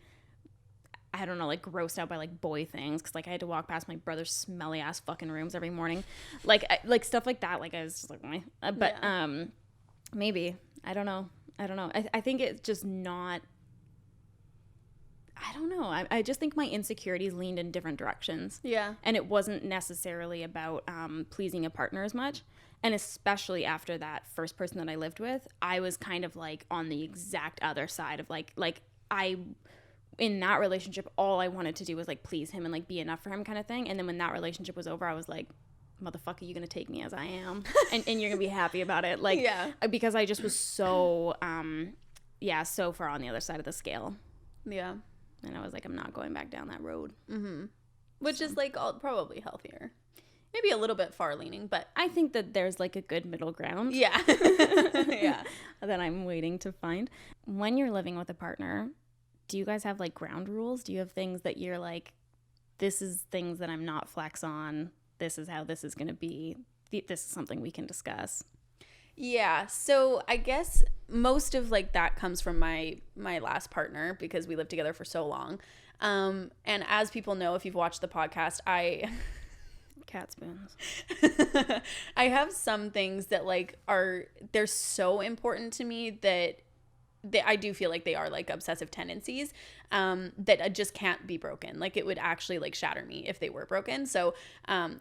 I don't know, like grossed out by like boy things because like I had to walk past my brother's smelly ass fucking rooms every morning, like stuff like that. Like I was just like, but yeah. Maybe I don't know. I think it's just not. I don't know. I just think my insecurities leaned in different directions. Yeah. And it wasn't necessarily about pleasing a partner as much. And especially after that first person that I lived with, I was kind of like on the exact other side of like in that relationship, all I wanted to do was like please him and like be enough for him kind of thing. And then when that relationship was over, I was like, motherfucker, you're going to take me as I am. and you're going to be happy about it. Like, yeah. Because I just was so, so far on the other side of the scale. Yeah. And I was like, I'm not going back down that road. Mm-hmm. Which is like probably healthier. Maybe a little bit far leaning, but I think that there's like a good middle ground. Yeah. Yeah. That I'm waiting to find. When you're living with a partner, do you guys have like ground rules? Do you have things that you're like, this is things that I'm not flex on. This is how this is going to be. This is something we can discuss. Yeah. So I guess most of like that comes from my last partner because we lived together for so long. And as people know, if you've watched the podcast, Cat spoons. I have some things that like they're so important to me that I do feel like they are like obsessive tendencies that I just can't be broken. Like it would actually like shatter me if they were broken. So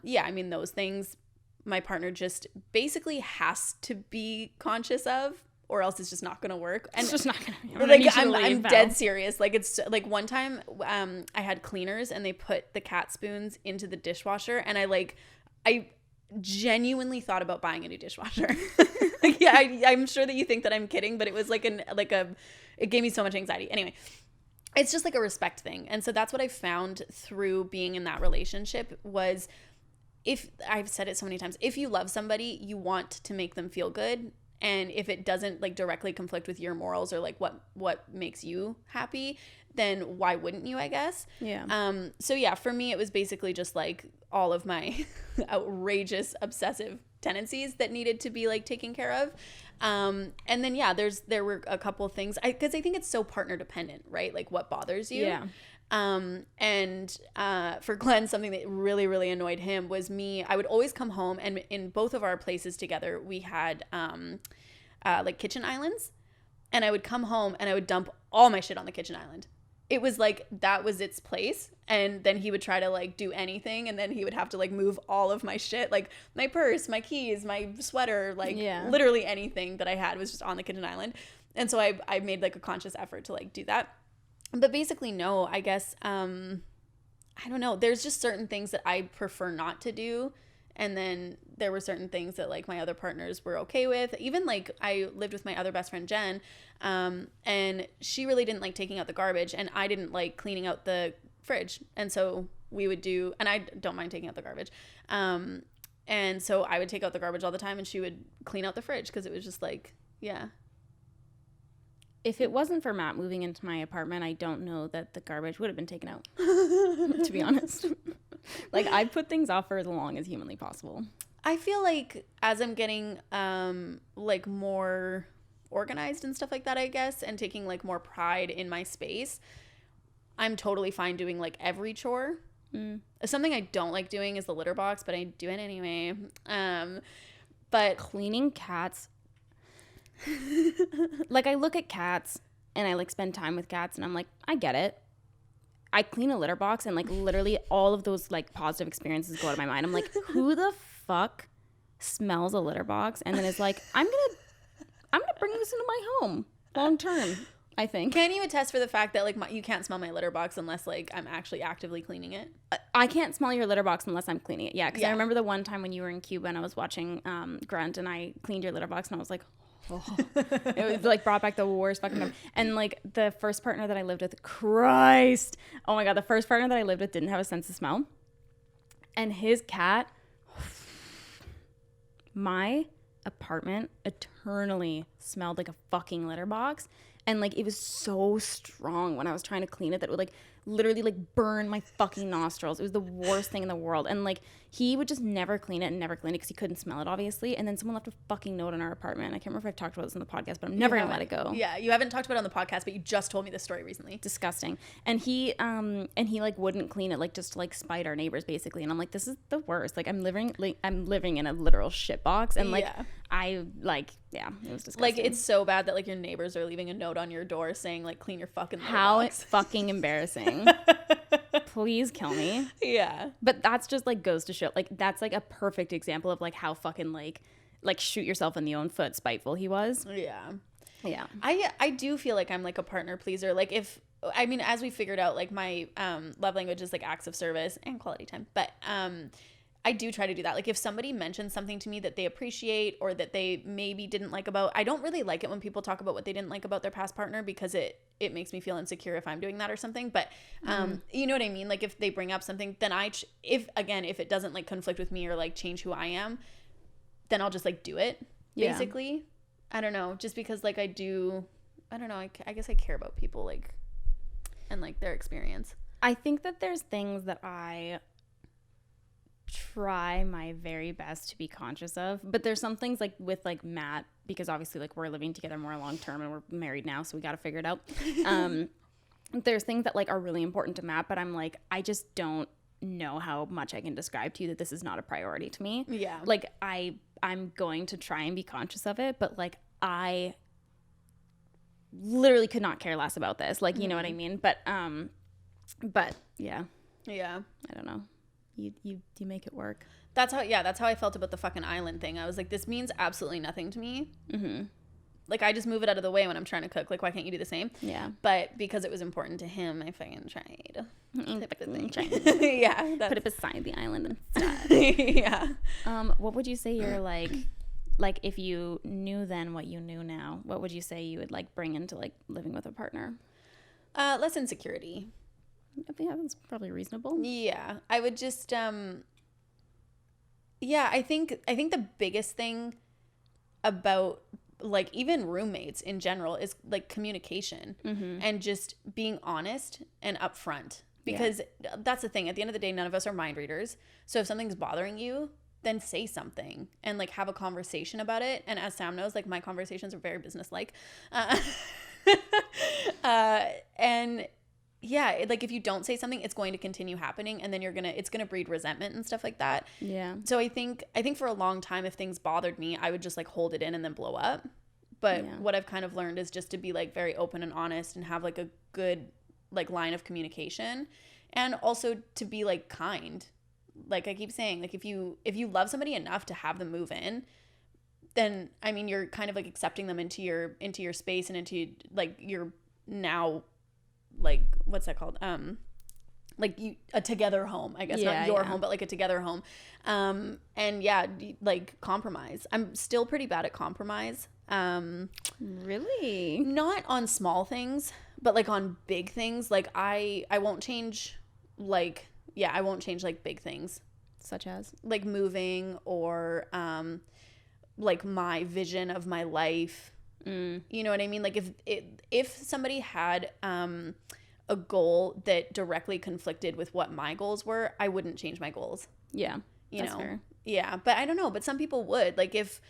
yeah, I mean, those things my partner just basically has to be conscious of, or else it's just not gonna work. And it's just not gonna be. Like I'm dead serious. Like it's like one time I had cleaners and they put the cat spoons into the dishwasher, and I genuinely thought about buying a new dishwasher. Like, yeah, I'm sure that you think that I'm kidding, but it was it gave me so much anxiety. Anyway, it's just like a respect thing. And so that's what I found through being in that relationship was, if I've said it so many times, if you love somebody, you want to make them feel good. And if it doesn't like directly conflict with your morals or like what makes you happy, then why wouldn't you, I guess? Yeah. So yeah, for me, it was basically just like all of my outrageous obsessive tendencies that needed to be like taken care of. And then, yeah, there were a couple of things because I think it's so partner dependent, right? Like what bothers you. Yeah. And for Glenn, something that really, really annoyed him was me. I would always come home, and in both of our places together, we had like kitchen islands, and I would come home and I would dump all my shit on the kitchen island. It was like that was its place, and then he would try to like do anything, and then he would have to like move all of my shit, like my purse, my keys, my sweater, like literally anything that I had was just on the kitchen island. And so I made like a conscious effort to like do that. But basically, no, I guess, I don't know. There's just certain things that I prefer not to do. And then there were certain things that like my other partners were okay with. Even like I lived with my other best friend, Jen, and she really didn't like taking out the garbage, and I didn't like cleaning out the fridge. And so we would do, and I don't mind taking out the garbage. And so I would take out the garbage all the time, and she would clean out the fridge because it was just like, yeah. If it wasn't for Matt moving into my apartment, I don't know that the garbage would have been taken out, to be honest. Like, I'd put things off for as long as humanly possible. I feel like as I'm getting, like, more organized and stuff like that, I guess, and taking, like, more pride in my space, I'm totally fine doing, like, every chore. Something I don't like doing is the litter box, but I do it anyway. But cleaning cats... like I look at cats and I like spend time with cats and I'm like, I get it. I clean a litter box and like literally all of those like positive experiences go out of my mind. I'm like, who the fuck smells a litter box and then is like, I'm gonna bring this into my home long term, I think. Can you attest for the fact that like you can't smell my litter box unless like I'm actually actively cleaning it? I can't smell your litter box unless I'm cleaning it. Yeah, because I remember the one time when you were in Cuba and I was watching Grunt and I cleaned your litter box and I was like, oh. It was like brought back the worst fucking time. And like the first partner that I lived with, Christ, oh my god, the first partner that I lived with didn't have a sense of smell, and his cat, my apartment eternally smelled like a fucking litter box, and like it was so strong when I was trying to clean it that it would like literally like burn my fucking nostrils. It was the worst thing in the world. And like he would just never clean it because he couldn't smell it, obviously. And then someone left a fucking note in our apartment. I can't remember if I've talked about this in the podcast, but I'm never gonna let it go. Yeah, you haven't talked about it on the podcast, but you just told me this story recently. Disgusting. And he like wouldn't clean it, like just to like spite our neighbors basically. And I'm like, this is the worst. Like I'm living in a literal shit box, and like I like, yeah, it was disgusting. Like it's so bad that like your neighbors are leaving a note on your door saying like clean your fucking litter box. Fucking embarrassing. Please kill me. Yeah. But that's just like goes to show, like that's like a perfect example of like how fucking like shoot yourself in the own foot spiteful he was. Yeah. Yeah. I do feel like I'm like a partner pleaser. Like as we figured out, like my love language is like acts of service and quality time. But I do try to do that. Like if somebody mentions something to me that they appreciate or that they maybe didn't like about, I don't really like it when people talk about what they didn't like about their past partner because it makes me feel insecure if I'm doing that or something. But you know what I mean? Like if they bring up something, then if it doesn't like conflict with me or like change who I am, then I'll just like do it basically. Yeah. I don't know. Just because like I don't know. I guess I care about people like and like their experience? I think that there's things that I try my very best to be conscious of, but there's some things like with like Matt, because obviously like we're living together more long term and we're married now, so we got to figure it out. There's things that like are really important to Matt, but I'm like, I just don't know how much I can describe to you that this is not a priority to me. Yeah. Like I'm going to try and be conscious of it, but like I literally could not care less about this. Like, you know what I mean? But yeah. Yeah. I don't know. You make it work. That's how I felt about the fucking island thing. I was like, this means absolutely nothing to me. Mm-hmm. Like, I just move it out of the way when I'm trying to cook. Like, why can't you do the same? Yeah. But because it was important to him, I fucking tried. Yeah. Put it beside the island instead. Yeah. What would you say you're like if you knew then what you knew now, what would you say you would like bring into like living with a partner? Less insecurity. Yeah, that's probably reasonable. Yeah. I would just I think the biggest thing about like even roommates in general is like communication and just being honest and upfront, because that's the thing. At the end of the day, none of us are mind readers. So if something's bothering you, then say something and like have a conversation about it. And as Sam knows, like my conversations are very businesslike. And yeah, like if you don't say something, it's going to continue happening, and then it's gonna breed resentment and stuff like that. Yeah. So I think for a long time, if things bothered me, I would just like hold it in and then blow up. But what I've kind of learned is just to be like very open and honest and have like a good like line of communication, and also to be like kind. Like I keep saying, like if you love somebody enough to have them move in, then I mean you're kind of like accepting them into your space and into like your now, like what's that called, like a together home, I guess. Not your home, but like a together home. And yeah, like compromise. I'm still pretty bad at compromise. Really? Not on small things, but like on big things. Like I won't change like I won't change like big things, such as like moving or like my vision of my life. You know what I mean? Like if somebody had a goal that directly conflicted with what my goals were, I wouldn't change my goals. Yeah. You that's know? Fair. Yeah. But I don't know. But some people would. Like if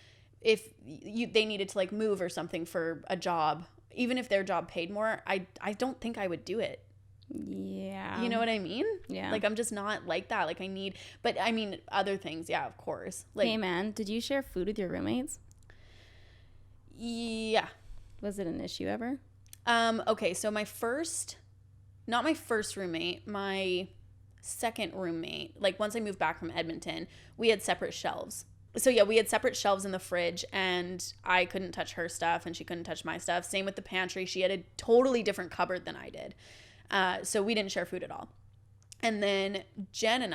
they needed to like move or something for a job, even if their job paid more, I don't think I would do it. Yeah. You know what I mean? Yeah. Like I'm just not like that. Like but I mean other things, yeah, of course. Like, hey man, did you share food with your roommates? Yeah. Was it an issue ever? Okay, so not my first roommate, my second roommate, like once I moved back from Edmonton, we had separate shelves. So yeah, we had separate shelves in the fridge, and I couldn't touch her stuff and she couldn't touch my stuff. Same with the pantry. She had a totally different cupboard than I did. So we didn't share food at all. And then Jen and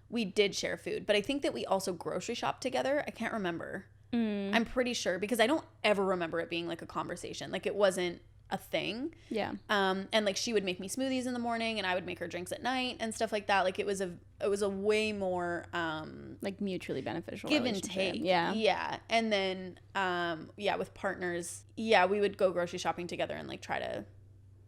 we did share food, but I think that we also grocery shopped together. I can't remember. I'm pretty sure, because I don't ever remember it being like a conversation. Like it wasn't a thing. Yeah. And like she would make me smoothies in the morning and I would make her drinks at night and stuff like that. Like it was a way more like mutually beneficial give and take. Yeah. Yeah. And then with partners, we would go grocery shopping together and like try to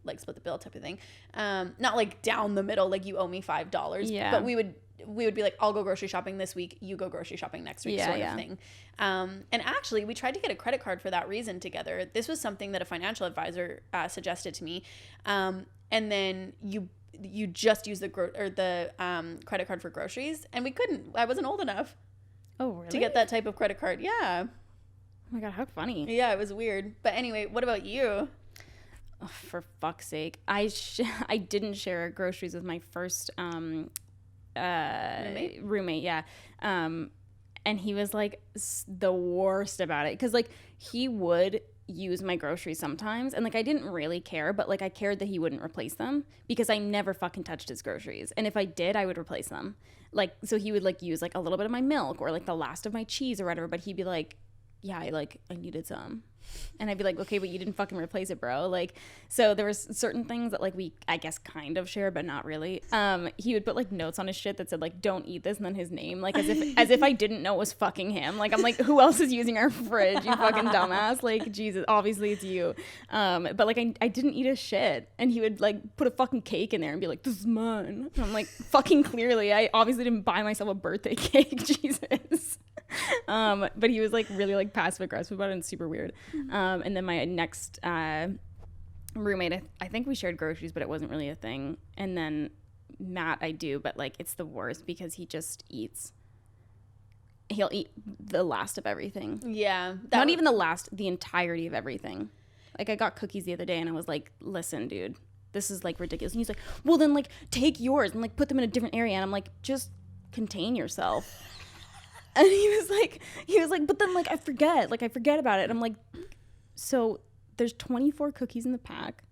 like split the bill type of thing. Not like down the middle, like you owe me $5. Yeah. But we would be like, I'll go grocery shopping this week, you go grocery shopping next week, sort of thing. And actually, we tried to get a credit card for that reason together. This was something that a financial advisor suggested to me. And then you just use the credit card for groceries, and we couldn't. I wasn't old enough. Oh, really? To get that type of credit card. Yeah. Oh my God, how funny. Yeah, it was weird. But anyway, what about you? Oh, for fuck's sake, I didn't share groceries with my first roommate. Yeah. And he was like the worst about it, because like he would use my groceries sometimes, and like I didn't really care, but like I cared that he wouldn't replace them, because I never fucking touched his groceries, and if I did, I would replace them. Like, so he would like use like a little bit of my milk or like the last of my cheese or whatever, but he'd be like, yeah, I needed some. And I'd be like, okay, but you didn't fucking replace it, bro. Like, so there was certain things that like we, I guess, kind of share, but not really. He would put like notes on his shit that said like, don't eat this, and then his name, like as if I didn't know it was fucking him. Like, I'm like, who else is using our fridge, you fucking dumbass? Like, Jesus, obviously it's you. But like I didn't eat his shit, and he would like put a fucking cake in there and be like, this is mine. And I'm like, fucking clearly, I obviously didn't buy myself a birthday cake. Jesus. But he was like really like passive aggressive about it and super weird. And then my next roommate, I think we shared groceries, but it wasn't really a thing. And then Matt, I do, but like it's the worst because he just eats. He'll eat the last of everything. Yeah. Not even the last, the entirety of everything. Like I got cookies the other day and I was like, listen, dude, this is like ridiculous. And he's like, well then like take yours and like put them in a different area. And I'm like, just contain yourself. And he was like, but then like I forget about it. And I'm like, so there's 24 cookies in the pack.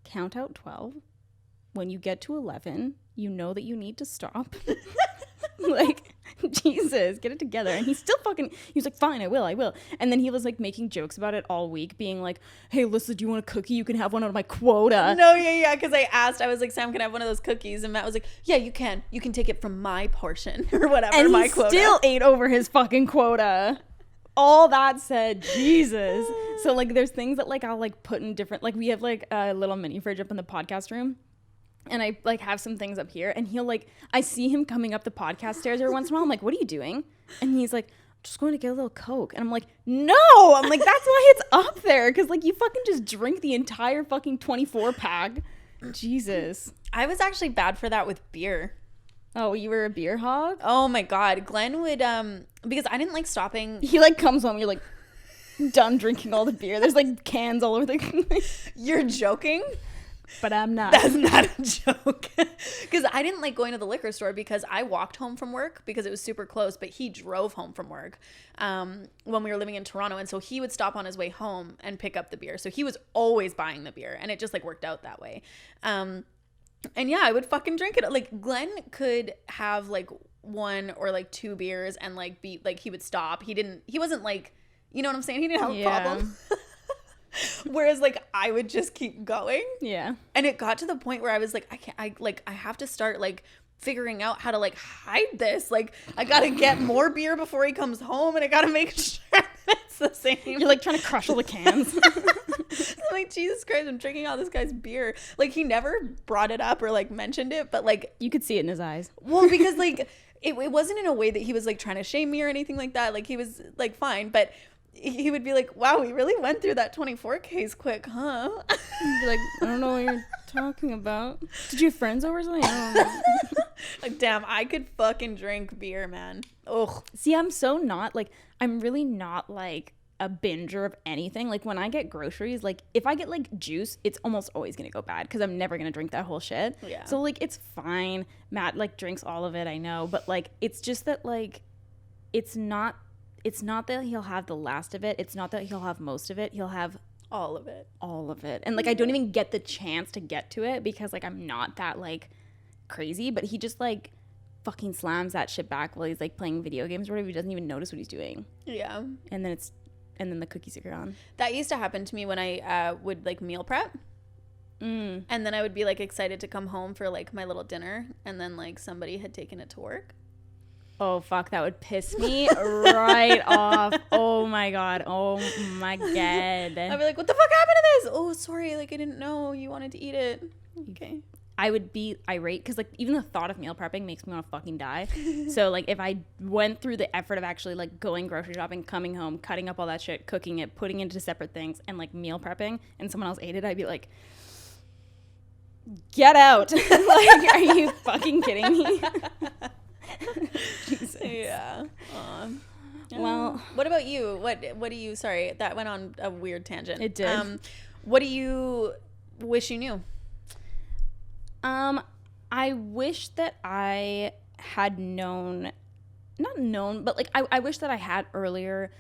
Count out 12. When you get to 11, you know that you need to stop. Like, Jesus, get it together. And he was like, fine, I will. And then he was like making jokes about it all week, being like, hey, Alyssa, do you want a cookie? You can have one out of my quota. No, yeah. Because I was like, Sam, can I have one of those cookies? And Matt was like, yeah, you can. You can take it from my portion or whatever. And my he quota. still ate over his fucking quota. All that said, Jesus. So like there's things that like I'll like put in different, like we have like a little mini fridge up in the podcast room. And I like have some things up here, and he'll like, I see him coming up the podcast stairs every once in a while. I'm like, what are you doing? And he's like, just going to get a little Coke. And I'm like, no. I'm like, that's why it's up there. Cause like you fucking just drink the entire fucking 24 pack. Jesus. I was actually bad for that with beer. Oh, you were a beer hog? Oh my God. Glenn would, because I didn't like stopping. He like comes home, you're like done drinking all the beer. There's like cans all over the You're joking? But I'm not. That's not a joke. Because I didn't like going to the liquor store because I walked home from work because it was super close, but he drove home from work when we were living in Toronto. And so he would stop on his way home and pick up the beer. So he was always buying the beer, and it just like worked out that way. And yeah, I would fucking drink it. Like Glenn could have like one or like two beers and like be like, he would stop. He wasn't like, you know what I'm saying? He didn't have a problem. Whereas like I would just keep going. Yeah. And it got to the point where I was like, I have to start like figuring out how to like hide this. Like I got to get more beer before he comes home, and I got to make sure it's the same. You're like trying to crush all the cans. I'm like, Jesus Christ, I'm drinking all this guy's beer. Like he never brought it up or like mentioned it, but like you could see it in his eyes. Well, because like it wasn't in a way that he was like trying to shame me or anything like that. Like he was like fine, but he would be like, wow, we really went through that 24 case quick, huh? You'd be like, I don't know what you're talking about. Did you have friends over or something? I don't know. Like, damn, I could fucking drink beer, man. Ugh. See, I'm really not like a binger of anything. Like when I get groceries, like if I get like juice, it's almost always gonna go bad because I'm never gonna drink that whole shit. Yeah. So like it's fine. Matt like drinks all of it, I know, but like it's just that like it's not that he'll have the last of it. It's not that he'll have most of it. He'll have all of it. And like I don't even get the chance to get to it because like I'm not that like crazy, but he just like fucking slams that shit back while he's like playing video games or whatever. He doesn't even notice what he's doing. Yeah. And then the cookies are gone. That used to happen to me when I would like meal prep. And then I would be like excited to come home for like my little dinner, and then like somebody had taken it to work. Oh, fuck. That would piss me right off. Oh, my God. Oh, my God. I'd be like, what the fuck happened to this? Oh, sorry. Like, I didn't know you wanted to eat it. Okay. I would be irate because, like, even the thought of meal prepping makes me want to fucking die. So, like, if I went through the effort of actually, like, going grocery shopping, coming home, cutting up all that shit, cooking it, putting it into separate things, and, like, meal prepping, and someone else ate it, I'd be like, get out. Like, are you fucking kidding me? Jesus. Yeah. Well, what about you? What do you, sorry, that went on a weird tangent. It did. What do you wish you knew? I wish that I had not known, but like I wish that I had earlier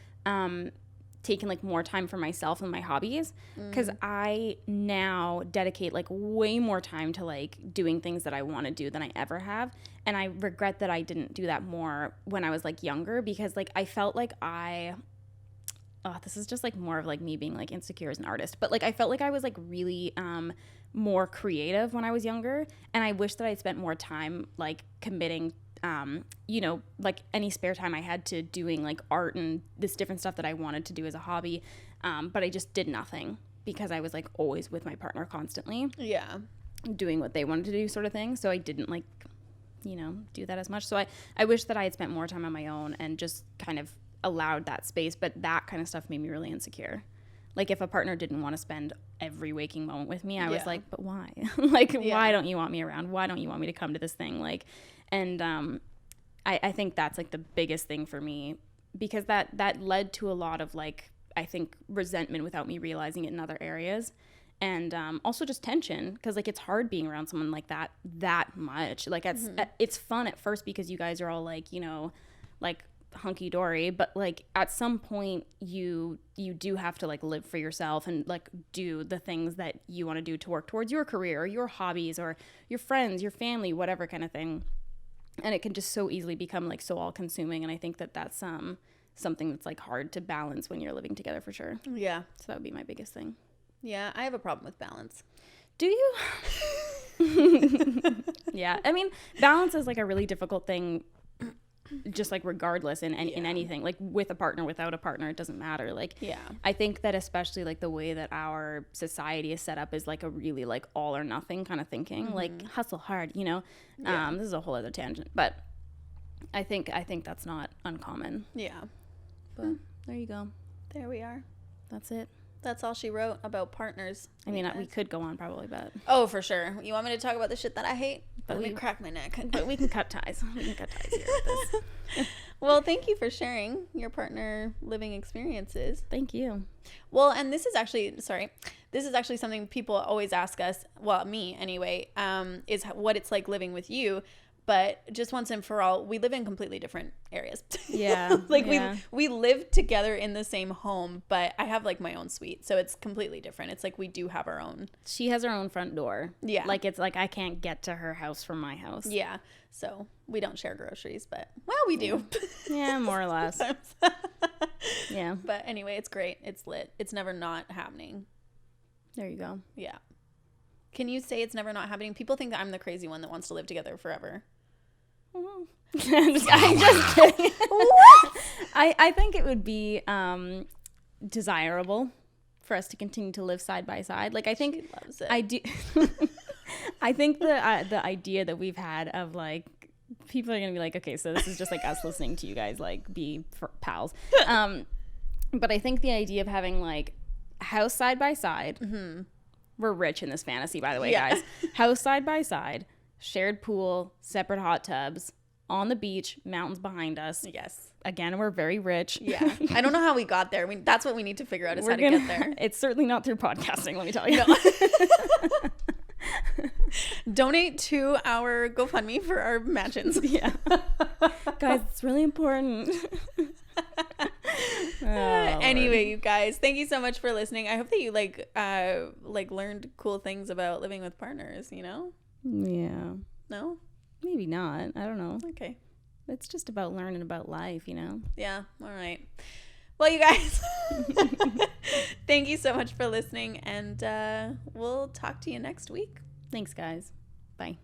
taken like more time for myself and my hobbies, because I now dedicate like way more time to like doing things that I want to do than I ever have. And I regret that I didn't do that more when I was like younger, because like I felt like I this is just like more of like me being like insecure as an artist, but like I felt like I was like really more creative when I was younger, and I wish that I'd spent more time like committing you know, like any spare time I had to doing like art and this different stuff that I wanted to do as a hobby, but I just did nothing because I was like always with my partner constantly doing what they wanted to do, sort of thing. So I didn't like, you know, do that as much. So I wish that I had spent more time on my own and just kind of allowed that space, but that kind of stuff made me really insecure. Like if a partner didn't want to spend every waking moment with me, I was like, but why? Like, why don't you want me around? Why don't you want me to come to this thing? Like, and I think that's like the biggest thing for me, because that led to a lot of like, I think, resentment without me realizing it in other areas. And also just tension, because like it's hard being around someone like that much. Like it's fun at first because you guys are all like, you know, like hunky-dory, but like at some point you do have to like live for yourself and like do the things that you want to do to work towards your career or your hobbies or your friends, your family, whatever kind of thing. And it can just so easily become like so all-consuming, and I think that that's something that's like hard to balance when you're living together, for sure. Yeah. So that would be my biggest thing. Yeah, I have a problem with balance. Do you? Yeah, I mean, balance is like a really difficult thing, just like regardless in anything, like with a partner, without a partner, it doesn't matter. Like, I think that especially like the way that our society is set up is like a really like all or nothing kind of thinking, like hustle hard, you know. This is a whole other tangent, but I think that's not uncommon. Yeah, but there you go. There we are. That's it. That's all she wrote about partners. I mean, we could go on probably, but... Oh, for sure. You want me to talk about the shit that I hate? Let me crack my neck. But we can cut ties. We can cut ties here with this. Well, thank you for sharing your partner living experiences. Thank you. Well, and this is actually something people always ask us, well, me anyway, is what it's like living with you. But just once and for all, we live in completely different areas. Yeah. We live together in the same home, but I have like my own suite. So it's completely different. It's like we do have our own. She has her own front door. Yeah. Like it's like I can't get to her house from my house. Yeah. So we don't share groceries, but well, we do. Yeah, more or less. Yeah. But anyway, it's great. It's lit. It's never not happening. There you go. Yeah. Can you say it's never not happening? People think that I'm the crazy one that wants to live together forever. I'm just kidding. What? I think it would be desirable for us to continue to live side by side. Like I think she loves it. I do. I think the idea that we've had of like people are gonna be like, okay, so this is just like us listening to you guys like be pals. But I think the idea of having like house side by side. Mm-hmm. We're rich in this fantasy, by the way, guys. House side by side, shared pool, separate hot tubs, on the beach, mountains behind us. Yes. Again, we're very rich. Yeah. I don't know how we got there. That's what we need to figure out is how to get there. It's certainly not through podcasting, let me tell you. No. Donate to our GoFundMe for our mansions. Yeah. Guys, it's really important. Anyway, you guys, thank you so much for listening. I hope that you like learned cool things about living with partners, you know? Yeah. No? Maybe not. I don't know. Okay. It's just about learning about life, you know? Yeah. All right. Well, you guys, thank you so much for listening, and we'll talk to you next week. Thanks, guys. Bye.